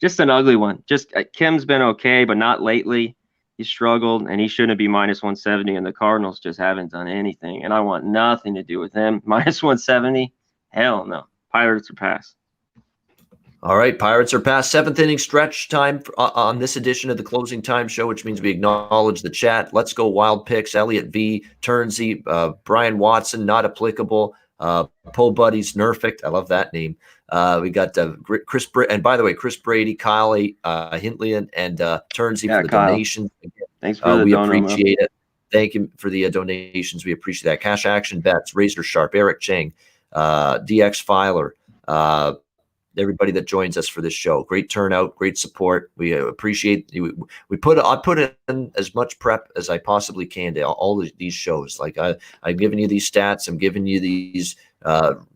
Just an ugly one. Just Kim's been okay, but not lately. He struggled, and he shouldn't be minus 170, and the Cardinals just haven't done anything. And I want nothing to do with him. Minus 170? Hell no. Pirates are pass. All right, Pirates are past 7th inning stretch time on this edition of the Closing Time Show, which means we acknowledge the chat. Let's go Wild Picks. Elliot V, Turnsey, Brian Watson, not applicable. Poe Buddies, Nerfict. I love that name. We got Chris and by the way, Chris Brady, Kyle Hintley, and Turnsey for the Kyle. donations. Thanks for the we donut, appreciate it. Thank you for the donations. We appreciate that. Cash Action Bets, Razor Sharp, Eric Chang, DX Filer, everybody that joins us for this show. Great turnout, great support. We appreciate you. I put in as much prep as I possibly can to all these shows. Like I've given you these stats, I'm giving you these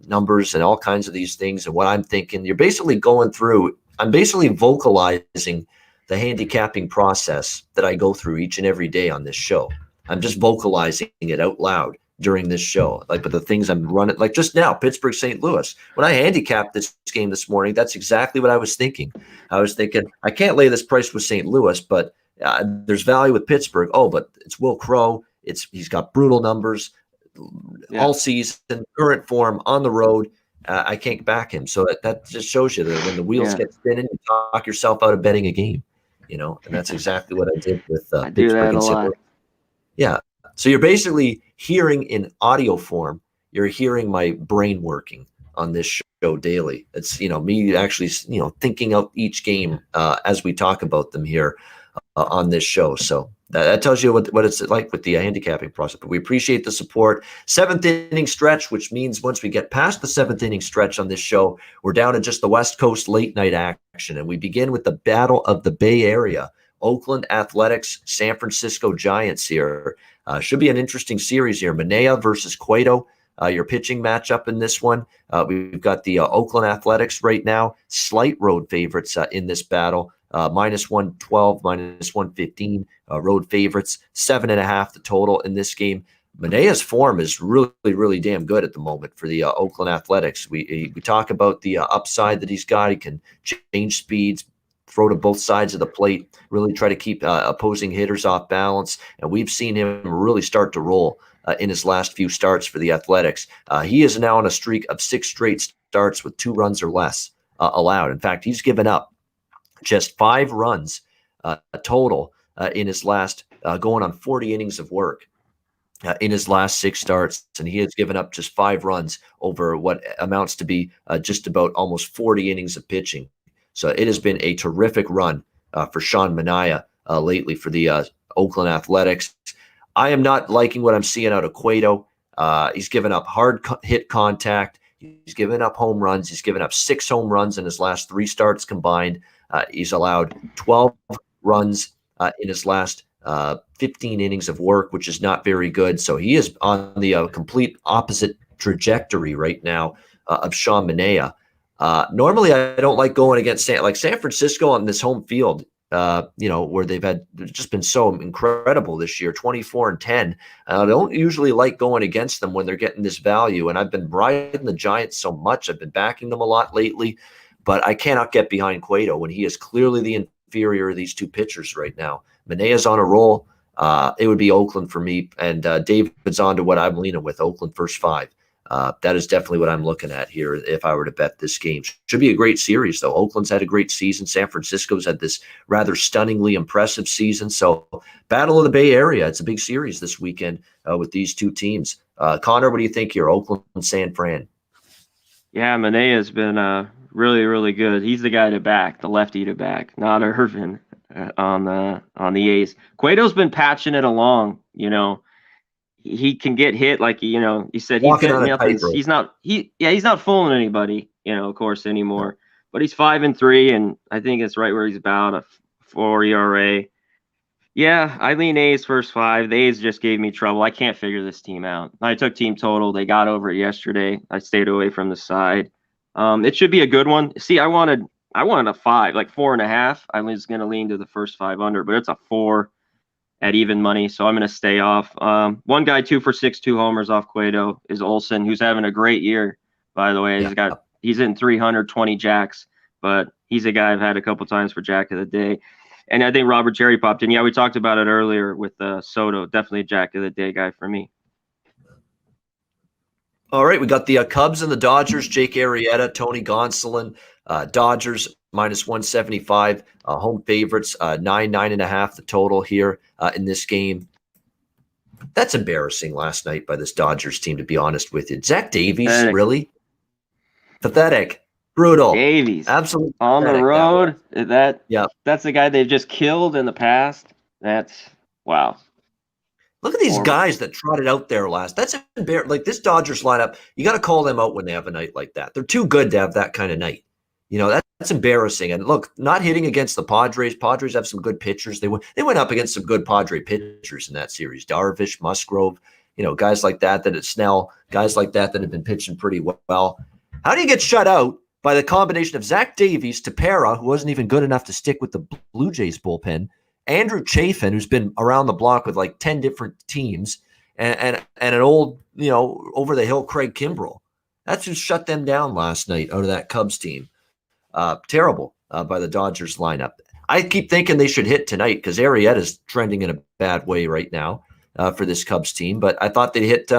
numbers and all kinds of these things and what I'm thinking. You're basically going through. I'm basically vocalizing the handicapping process that I go through each and every day on this show. I'm just vocalizing it out loud during this show. Like, but the things I'm running, like just now, Pittsburgh, St. Louis. When I handicapped this game this morning, that's exactly what I was thinking. I was thinking, I can't lay this price with St. Louis, but there's value with Pittsburgh. Oh, but it's Will Crowe. He's got brutal numbers all season, current form on the road. I can't back him. So that just shows you that when the wheels get spinning, you talk yourself out of betting a game, and that's exactly what I did with I Pittsburgh. do that a lot. Yeah. So you're basically hearing in audio form, you're hearing my brain working on this show daily. It's, me actually, thinking out each game as we talk about them here on this show. So that tells you what it's like with the handicapping process. But we appreciate the support. 7th inning stretch, which means once we get past the 7th inning stretch on this show, we're down to just the West Coast late night action. And we begin with the Battle of the Bay Area. Oakland Athletics, San Francisco Giants here. Should be an interesting series here. Manaea versus Cueto, your pitching matchup in this one. We've got the Oakland Athletics right now, slight road favorites in this battle. Minus 112, minus 115, road favorites, 7.5 the total in this game. Manea's form is really, really damn good at the moment for the Oakland Athletics. We talk about the upside that he's got. He can change speeds, throw to both sides of the plate, really try to keep opposing hitters off balance. And we've seen him really start to roll in his last few starts for the Athletics. He is now on a streak of 6 straight starts with 2 runs or less allowed. In fact, he's given up just 5 runs total in his last, going on 40 innings of work in his last 6 starts. And he has given up just 5 runs over what amounts to be just about almost 40 innings of pitching. So it has been a terrific run for Sean Manaea lately for the Oakland Athletics. I am not liking what I'm seeing out of Cueto. He's given up hard hit contact. He's given up home runs. He's given up 6 home runs in his last 3 starts combined. He's allowed 12 runs in his last 15 innings of work, which is not very good. So he is on the complete opposite trajectory right now of Sean Manaea. Normally, I don't like going against San Francisco on this home field, where they've just been so incredible this year, 24-10. I don't usually like going against them when they're getting this value. And I've been riding the Giants so much. I've been backing them a lot lately. But I cannot get behind Cueto when he is clearly the inferior of these 2 pitchers right now. Manea's on a roll. It would be Oakland for me. And David's on to what I'm leaning with, Oakland first 5. That is definitely what I'm looking at here if I were to bet this game. Should be a great series, though. Oakland's had a great season. San Francisco's had this rather stunningly impressive season. So Battle of the Bay Area, it's a big series this weekend with these 2 teams. Conor, what do you think here, Oakland and San Fran? Yeah, Manaea has been really, really good. He's the guy to back, the lefty to back, not Irvin on the A's. Cueto's been patching it along. He can get hit, like he said. He's not fooling anybody, of course, anymore. But he's 5-3, and I think it's right where he's about a 4 ERA. Yeah, I lean A's first 5. The A's just gave me trouble. I can't figure this team out. I took team total. They got over it yesterday. I stayed away from the side. It should be a good one. See, I wanted a 5, like 4.5. I was going to lean to the first 5 under, but it's a 4 at even money, so I'm going to stay off. One guy 2 for 6, 2 homers off Cueto is Olsen, who's having a great year, by the way. He's in 320 jacks, but he's a guy I've had a couple times for Jack of the Day. And I think Robert Cherry popped in. Yeah, we talked about it earlier with Soto. Definitely Jack of the Day guy for me. All right, we got the Cubs and the Dodgers. Jake Arrieta, Tony Gonsolin. Dodgers minus 175. Home favorites, 9.5 the total here in this game. That's embarrassing last night by this Dodgers team, to be honest with you. Zach Davies, really? Pathetic. Brutal. Davies. Absolutely. On the road. That's the guy they've just killed in the past. That's wow. Look at these guys that trotted out there last. That's embarrassing. Like this Dodgers lineup, you got to call them out when they have a night like that. They're too good to have that kind of night. That's embarrassing. And look, not hitting against the Padres. Padres have some good pitchers. They went up against some good Padre pitchers in that series. Darvish, Musgrove, guys like that Snell, guys like that have been pitching pretty well. How do you get shut out by the combination of Zach Davies, Tepera, who wasn't even good enough to stick with the Blue Jays bullpen, Andrew Chafin, who's been around the block with like 10 different teams, and an old, over the hill Craig Kimbrell. That's who shut them down last night out of that Cubs team. Terrible by the Dodgers lineup. I keep thinking they should hit tonight because Arrieta's trending in a bad way right now for this Cubs team. But I thought they hit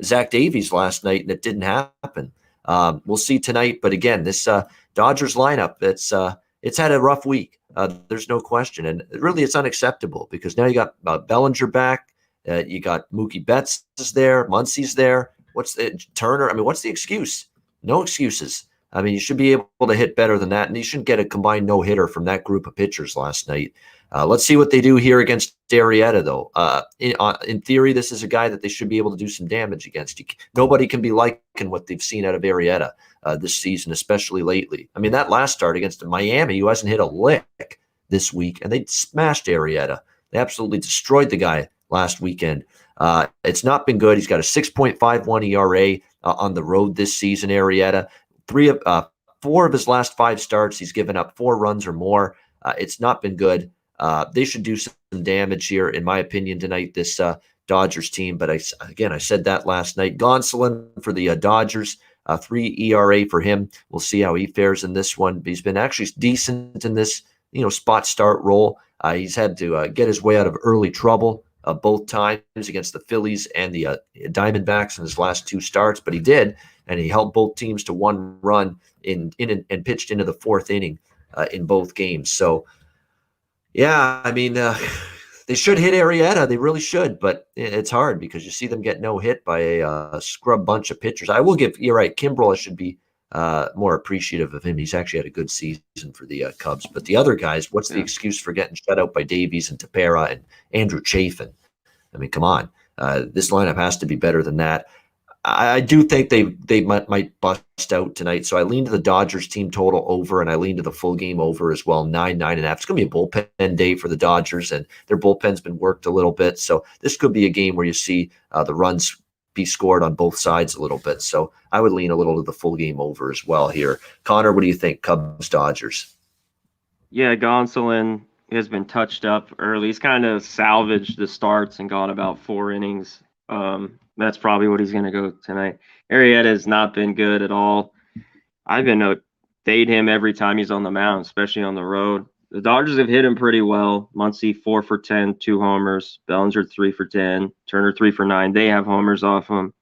Zach Davies last night, and it didn't happen. We'll see tonight. But again, this Dodgers lineup, it's had a rough week. There's no question. And really, it's unacceptable because now you got Bellinger back. You got Mookie Betts is there. Muncy's there. Turner? I mean, what's the excuse? No excuses. I mean, you should be able to hit better than that, and you shouldn't get a combined no-hitter from that group of pitchers last night. Let's see what they do here against Arrieta, though. In theory, this is a guy that they should be able to do some damage against. Nobody can be liking what they've seen out of Arrieta this season, especially lately. I mean, that last start against Miami, who hasn't hit a lick this week, and they smashed Arrieta. They absolutely destroyed the guy last weekend. It's not been good. He's got a 6.51 ERA on the road this season, Arrieta. 4 of his last 5 starts, he's given up 4 runs or more. It's not been good. They should do some damage here, in my opinion, tonight, this Dodgers team. But I said that last night. Gonsolin for the Dodgers, 3 ERA for him. We'll see how he fares in this one. He's been actually decent in this, spot start role. He's had to get his way out of early trouble both times against the Phillies and the Diamondbacks in his last 2 starts, but he did, and he held both teams to 1 run and pitched into the 4th inning in both games. So, yeah, I mean, they should hit Arrieta. They really should, but it's hard because you see them get no hit by a scrub bunch of pitchers. You're right, Kimbrell, I should be more appreciative of him. He's actually had a good season for the Cubs. But the other guys, what's the excuse for getting shut out by Davies and Tepera and Andrew Chafin? I mean, come on. This lineup has to be better than that. I do think they might bust out tonight. So I lean to the Dodgers team total over, and I lean to the full game over as well, 9.5. It's going to be a bullpen day for the Dodgers, and their bullpen's been worked a little bit. So this could be a game where you see the runs be scored on both sides a little bit. So I would lean a little to the full game over as well here. Connor, what do you think? Cubs, Dodgers? Yeah, Gonsolin has been touched up early. He's kind of salvaged the starts and gone about 4 innings. That's probably what he's going to go tonight. Arrieta has not been good at all. I've been fade him every time he's on the mound, especially on the road. The Dodgers have hit him pretty well. Muncy 4 for 10, 2 homers. Bellinger 3 for 10. Turner 3 for 9. They have homers off him.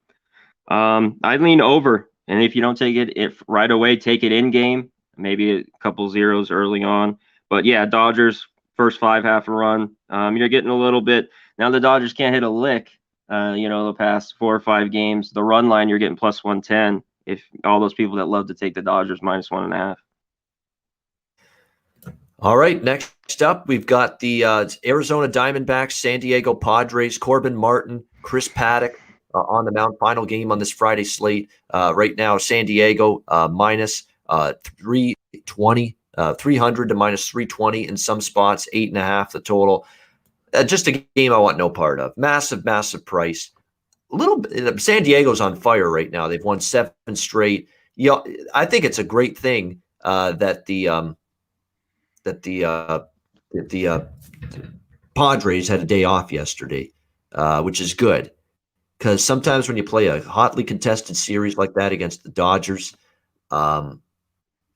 I lean over, and if you don't take it right away, take it in game. Maybe a couple zeros early on. But yeah, Dodgers first 5 half a run. You're getting a little bit now. The Dodgers can't hit a lick. The past 4 or 5 games, the run line you're getting plus 110. If all those people that love to take the Dodgers minus 1.5. All right, next up, we've got the Arizona Diamondbacks, San Diego Padres, Corbin Martin, Chris Paddock on the mound. Final game on this Friday slate. Right now, San Diego minus 320, 300 to minus 320 in some spots, 8.5 the total. Just a game I want no part of. Massive, massive price. A little bit. San Diego's on fire right now. They've won 7 straight. I think it's a great thing that the Padres had a day off yesterday, which is good because sometimes when you play a hotly contested series like that against the Dodgers,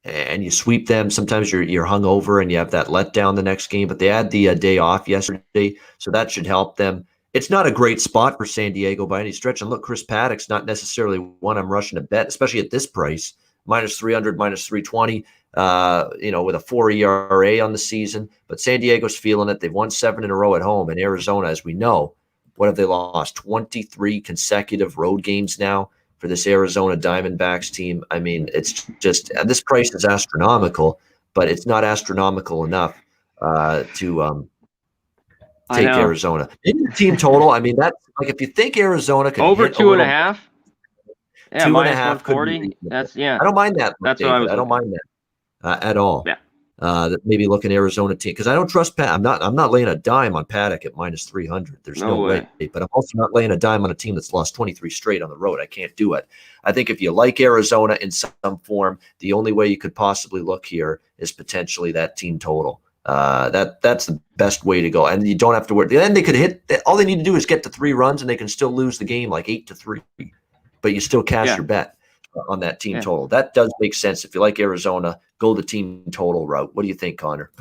and you sweep them, sometimes you're hungover and you have that letdown the next game. But they had the day off yesterday, so that should help them. It's not a great spot for San Diego by any stretch. And look, Chris Paddock's not necessarily one I'm rushing to bet, especially at this price, minus 300, minus 320. With a 4 ERA on the season, but San Diego's feeling it. They've won 7 in a row at home. And Arizona, as we know, what have they lost? 23 consecutive road games now for this Arizona Diamondbacks team. I mean, it's just this price is astronomical, but it's not astronomical enough to take Arizona. Maybe the team total. I mean, that's like if you think Arizona could over hit 2.5. Yeah, 2.5 minus 140. That's I don't mind that. That's David. what I don't mind that. At all. Yeah. Maybe look at Arizona team because I don't trust Pat. I'm not laying a dime on Paddock at minus 300. There's no way. But I'm also not laying a dime on a team that's lost 23 straight on the road. I can't do it. I think if you like Arizona in some form, the only way you could possibly look here is potentially that team total. That's the best way to go, and you don't have to worry. Then they could hit. All they need to do is get to 3 runs, and they can still lose the game like 8-3, but you still cash your bet on that team total. That does make sense. If you like Arizona, go the team total route. What do you think, Connor?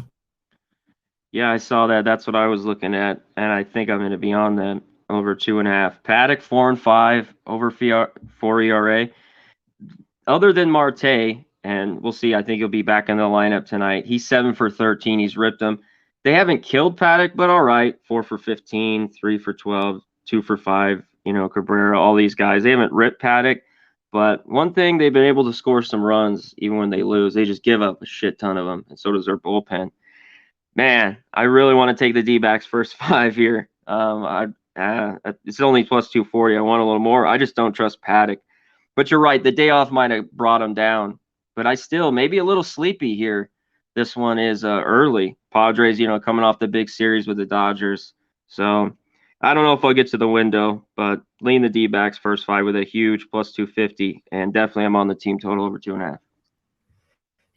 Yeah, I saw that. That's what I was looking at, and I think I'm going to be on them over 2.5. Paddock 4-5 over 4 ERA. Other than Marte, and we'll see. I think he'll be back in the lineup tonight. He's 7 for 13. He's ripped them. They haven't killed Paddock, but all right. 4 for 15, 3 for 12, 2 for 5. Cabrera, all these guys. They haven't ripped Paddock, but one thing, they've been able to score some runs even when they lose. They just give up a shit ton of them, and so does their bullpen. Man, I really want to take the D-backs first 5 here. It's only plus 240. I want a little more. I just don't trust Paddock. But you're right. The day off might have brought him down. But I still, maybe a little sleepy here. This one is early. Padres, coming off the big series with the Dodgers. So I don't know if I'll get to the window, but lean the D-backs first 5 with a huge plus 250. And definitely I'm on the team total over 2.5.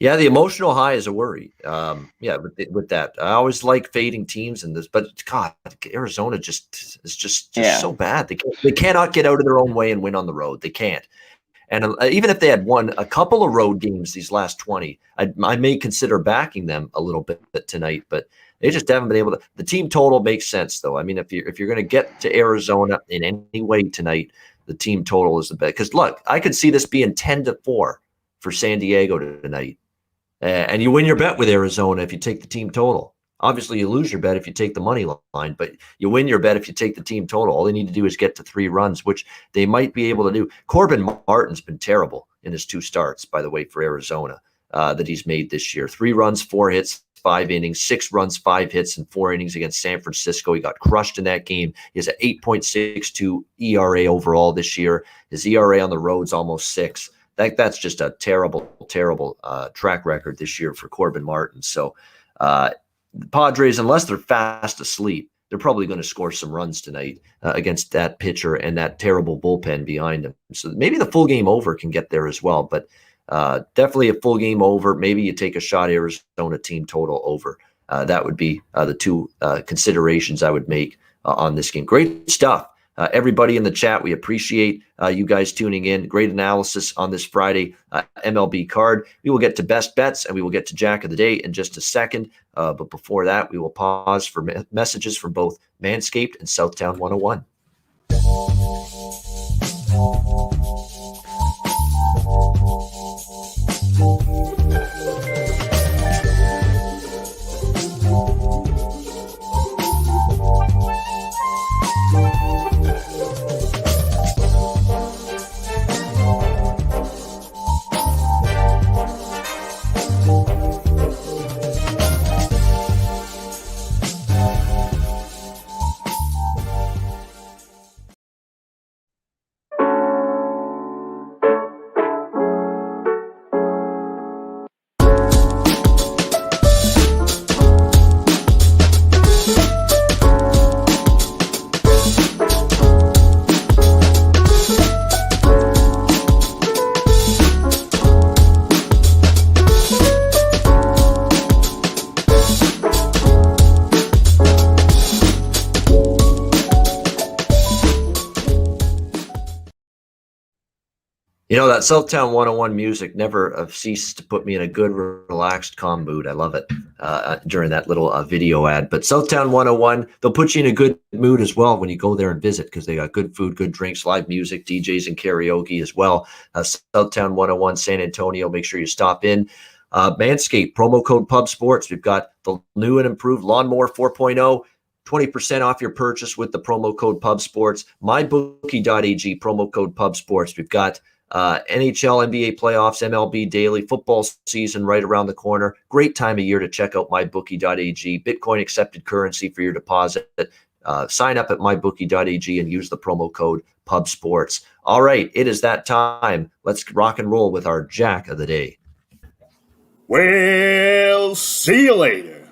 Yeah, the emotional high is a worry. With that, I always like fading teams in this, but God, Arizona is just so bad. They cannot get out of their own way and win on the road. They can't. And even if they had won a couple of road games these last 20, I may consider backing them a little bit tonight. But they just haven't been able to. The team total makes sense, though. I mean, if you're going to get to Arizona in any way tonight, the team total is the best. Because look, I could see this being 10-4 for San Diego tonight. And you win your bet with Arizona if you take the team total. Obviously, you lose your bet if you take the money line, but you win your bet if you take the team total. All they need to do is get to 3 runs, which they might be able to do. Corbin Martin's been terrible in his 2 starts, by the way, for Arizona that he's made this year. 3 runs, 4 hits, 5 innings, 6 runs, 5 hits, and 4 innings against San Francisco. He got crushed in that game. He has an 8.62 ERA overall this year. His ERA on the road's almost 6. That's just a terrible track record this year for Corbin Martin. So the Padres, unless they're fast asleep, they're probably going to score some runs tonight against that pitcher and that terrible bullpen behind him. So maybe the full game over can get there as well. But definitely a full game over. Maybe you take a shot Arizona team total over. That would be the 2 considerations I would make on this game. Great stuff. Everybody in the chat, we appreciate you guys tuning in. Great analysis on this Friday MLB card. We will get to best bets and we will get to Jack of the Day in just a second. But before that, we will pause for messages from both Manscaped and Southtown 101. That Southtown 101 music never ceases to put me in a good, relaxed, calm mood. I love it during that little video ad. But Southtown 101, they'll put you in a good mood as well when you go there and visit because they got good food, good drinks, live music, DJs, and karaoke as well. Southtown 101, San Antonio. Make sure you stop in. Manscaped, promo code PubSports. We've got the new and improved Lawnmower 4.0. 20% off your purchase with the promo code PubSports. MyBookie.ag, promo code PubSports. We've got NHL, NBA playoffs, MLB daily, football season right around the corner. Great time of year to check out mybookie.ag. Bitcoin accepted currency for your deposit. Sign up at mybookie.ag and use the promo code PubSports. All right, it is that time. Let's rock and roll with our Jack of the Day. Well, see you later.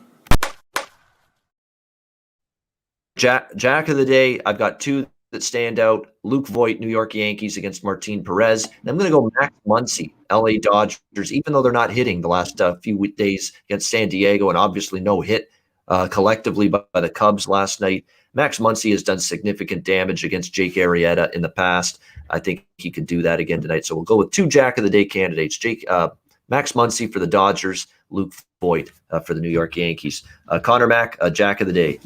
Jack of the Day, I've got 2 that stand out. Luke Voigt, New York Yankees against Martin Perez. And I'm going to go Max Muncy, LA Dodgers, even though they're not hitting the last few days against San Diego, and obviously no hit collectively by the Cubs last night. Max Muncy has done significant damage against Jake Arrieta in the past. I think he could do that again tonight. So we'll go with two Jack of the Day candidates. Max Muncy for the Dodgers, Luke Voigt for the New York Yankees. Conor Mack, Jack of the Day.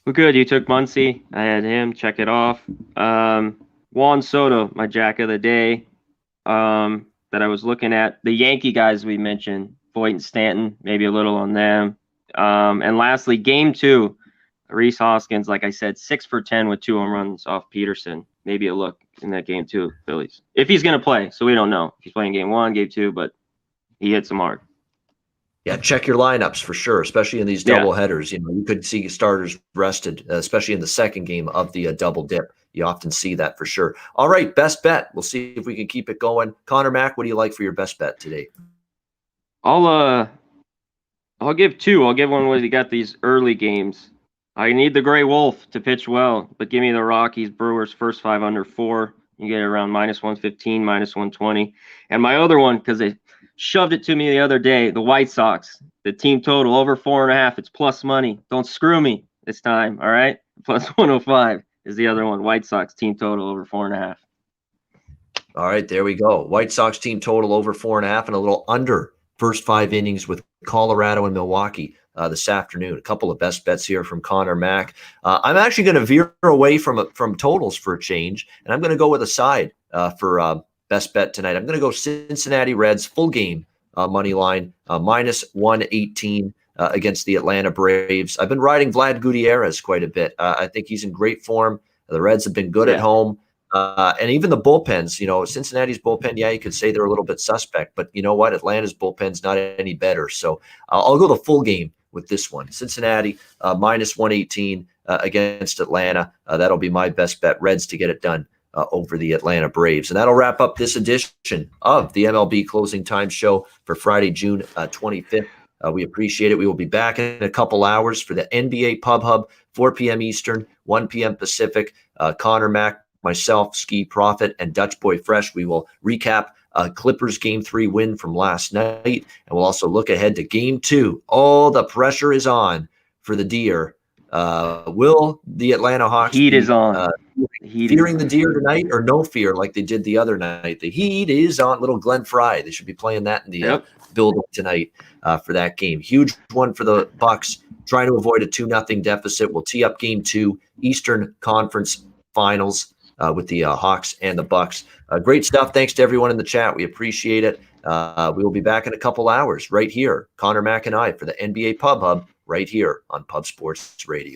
Well, good. You took Muncy. I had him. Check it off. Juan Soto, my Jack of the Day that I was looking at. The Yankee guys we mentioned, Voigt and Stanton, maybe a little on them. And lastly, game 2, Rhys Hoskins, like I said, 6 for 10 with 2 home runs off Peterson. Maybe a look in that game 2, Phillies. If he's going to play, so we don't know. If he's playing game 1, game 2, but he hits them hard. Yeah, check your lineups for sure, especially in these double headers. You know, you could see starters rested, especially in the second game of the double dip. You often see that for sure. All right, best bet. We'll see if we can keep it going. Conor Mack, what do you like for your best bet today? I'll give 2. I'll give one where you got these early games. I need the Gray Wolf to pitch well, but give me the Rockies, Brewers, first 5 under 4. You get around -115, -120. And my other one, because they shoved it to me the other day, the White Sox, the team total over 4.5. It's plus money. Don't screw me this time, all right? Plus 105 is the other one. White Sox team total over 4.5. All right, there we go. White Sox team total over 4.5 and a little under first 5 innings with Colorado and Milwaukee this afternoon. A couple of best bets here from Conor Mack. I'm actually going to veer away from totals for a change, and I'm going to go with a side for best bet tonight. I'm going to go Cincinnati Reds full game money line -118 against the Atlanta Braves. I've been riding Vlad Gutierrez quite a bit. I think he's in great form. The Reds have been good at home. And even the bullpens, you know, Cincinnati's bullpen, yeah, you could say they're a little bit suspect, but you know what? Atlanta's bullpen's not any better. So I'll go the full game with this one. Cincinnati -118 against Atlanta. That'll be my best bet. Reds to get it done over the Atlanta Braves. And that'll wrap up this edition of the MLB Closing Time Show for Friday, June 25th. We appreciate it. We will be back in a couple hours for the NBA Pub Hub, 4 p.m. Eastern, 1 p.m. Pacific. Conor Mack, myself, Ski Prophet, and Dutch Boy Fresh. We will recap Clippers Game 3 win from last night, and we'll also look ahead to Game 2. Oh, the pressure is on for the Deer. Will the Atlanta Hawks Heat is on. Fearing the Deer tonight, or no fear like they did the other night? The heat is on. Little Glenn Fry. They should be playing that in the build-up tonight for that game. Huge one for the Bucks, trying to avoid a 2-0 deficit. We'll tee up Game 2, Eastern Conference Finals. With the Hawks and the Bucks. Great stuff. Thanks to everyone in the chat. We appreciate it. We will be back in a couple hours right here. Conor Mack and I for the NBA Pub Hub right here on Pub Sports Radio.